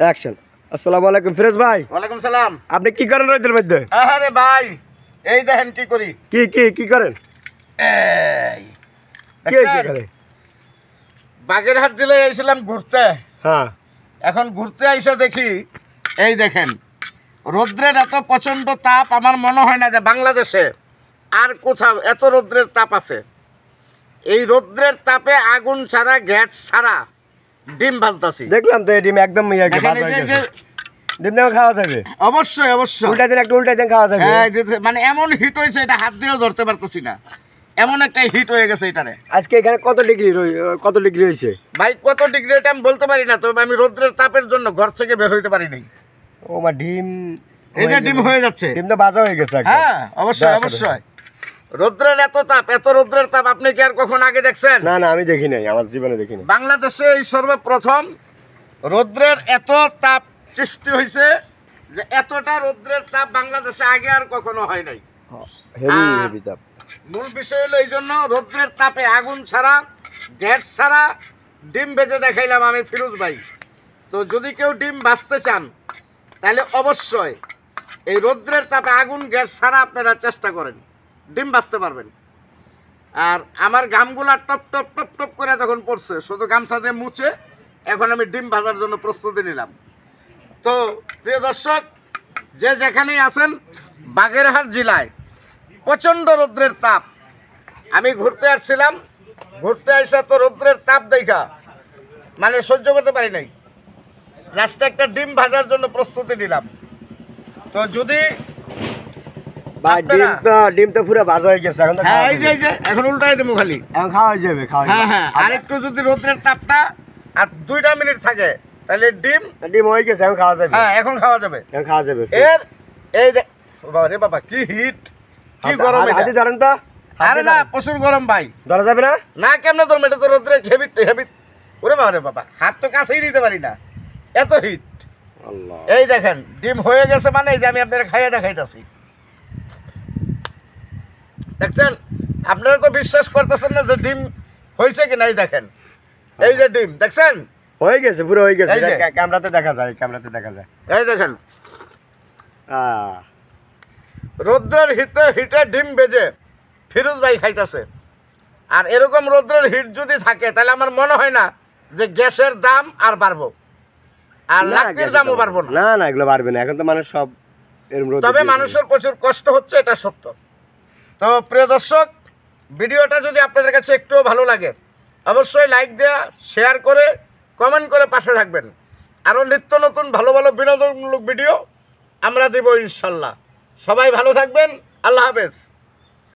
Action. আসসালামু আলাইকুম ফিরোজ ভাই। ওয়ালাইকুম সালাম। আপনি কি করেন রোদের মধ্যে? আরে ভাই, এই দেখেন কি করি। কি করেন? এই কি হয়েছে এখানে? বাগেরহাট জেলায় আইছিলাম ঘুরতে। হ্যাঁ, এখন ঘুরতে আইসা দেখি, এই দেখেন রৌদ্রের এত প্রচণ্ড তাপ, আমার মনে হয় না যে বাংলাদেশে আর কোথাও এত রৌদ্রের তাপ আছে। এই রৌদ্রের তাপে আগুন ছাড়া, গ্যাস ছাড়া ডিম ভাজতাছি। দেখলাম তো এই ডিম একদম দেখেন এই যে ডিম দিয়ে খাওয়া যাবে? অবশ্যই অবশ্যই। উল্টা দিন খাওয়া যাবে? হ্যাঁ, মানে এমন হিট হয়েছে, এটা হাত দিয়েও ধরতে পারতেছি না, এমন একটা হিট হয়ে গেছে এটারে। আজকে এখানে কত ডিগ্রি হয়েছে ভাই? কত ডিগ্রি এটা আমি বলতে পারি না, তবে আমি রৌদ্রের তাপের জন্য ঘর থেকে বের হইতে পারি নাই। ও মা, ডিম এই যে ডিম হয়ে যাচ্ছে। ডিম তো বাজা হয়ে গেছে একদম। হ্যাঁ অবশ্যই অবশ্যই। রৌদ্রের এত তাপ, এত রৌদ্রের তাপ আপনি কি আর কখন আগে দেখছেন? না না, আমি দেখি নাই, আমার জীবনে দেখি নাই। বাংলাদেশে এই সর্বপ্রথম রৌদ্রের এত তাপ সৃষ্টি হয়েছে, যে এতটা রৌদ্রের তাপ বাংলাদেশে আগে আর কখনো হয় নাই। হেভি তাপ। মূল বিষয় হলো এই জন্য রৌদ্রের তাপে আগুন ছাড়া, গ্যাস ছাড়া ডিম ভেজে দেখাইলাম আমি ফিরোজ ভাই। তো যদি কেউ ডিম ভাজতে চান তাহলে অবশ্যই এই রৌদ্রের তাপে আগুন গ্যাস ছাড়া আপনারা চেষ্টা করেন, ডিম ভাজতে পারবেন। আর আমার ঘামগুলা টপ টপ টপ টপ করে তখন পড়ছে, শুধু গামছা দিয়ে মুছে এখন আমি ডিম ভাজার জন্য প্রস্তুতি নিলাম। তো প্রিয় দর্শক, যে যেখানেই আছেন, বাগেরহাট জেলায় প্রচণ্ড রৌদ্রের তাপ। আমি ঘুরতে আসছিলাম, ঘুরতে আসা তো রৌদ্রের তাপ দেখা মানে সহ্য করতে পারি নাই, লাস্টে একটা ডিম ভাজার জন্য প্রস্তুতি নিলাম। তো যদি ভাই ডিম তো পুরো ভাজা হয়ে গেছে, এখন তো হ্যাঁ, খাওয়া এই যে এখন উল্টাই দেবো খালি, এখন খাওয়া যাবে। হ্যাঁ হ্যাঁ, আর একটু যদি রৌদ্রের তাপটা আর 2 মিনিট থাকে তাহলে ডিম হয়ে গেছে, এখন খাওয়া যাবে। হ্যাঁ এখন খাওয়া যাবে, এখন খাওয়া যাবে। এর এই বাবা রে বাবা, কি হিট, কি গরম এটা। হাতি ধরেন তো। আরে না, প্রচুর গরম ভাই, ধরা যাবে না? না কেমনে ধরবো, এটা তো রোদ্রে হেভি হেভি। ওরে বাবা রে বাবা, হাত তো কাছেই নিতে পারি না, এত হিট। আল্লাহ, এই দেখেন ডিম হয়ে গেছে, মানে এই যে আমি আপনারা খাইয়ে দেখাইতেছি। দেখছেন? আপনারা তো বিশ্বাস করতেছেন না যে ডিম হয়েছে কি নাই। দেখেন এই যে ডিম, দেখছেন? হয়ে গেছে, পুরো হয়ে গেছে। এই যে। ক্যামেরাতে দেখা যায়, এই দেখেন আহ, রৌদ্রের হিটে ডিম ভেজে ফিরোজ ভাই খাইতেছে। আর এরকম রৌদ্রের হিট যদি থাকে তাহলে আমার মনে হয় না যে গ্যাসের দাম আর বাড়বো, আর না, লাকড়ির দামও বাড়বো না। না না, এগুলো পারবে না, এখন তো মানুষ সব তবে মানুষের প্রচুর কষ্ট হচ্ছে, এটা সত্য। তো প্রিয় দর্শক, ভিডিওটা যদি আপনাদের কাছে একটুও ভালো লাগে অবশ্যই লাইক দেওয়া, শেয়ার করে, কমেন্ট করে পাশে থাকবেন। আরও নিত্য নতুন ভালো ভালো বিনোদনমূলক ভিডিও আমরা দেব ইনশাল্লাহ। সবাই ভালো থাকবেন, আল্লাহ হাফেজ।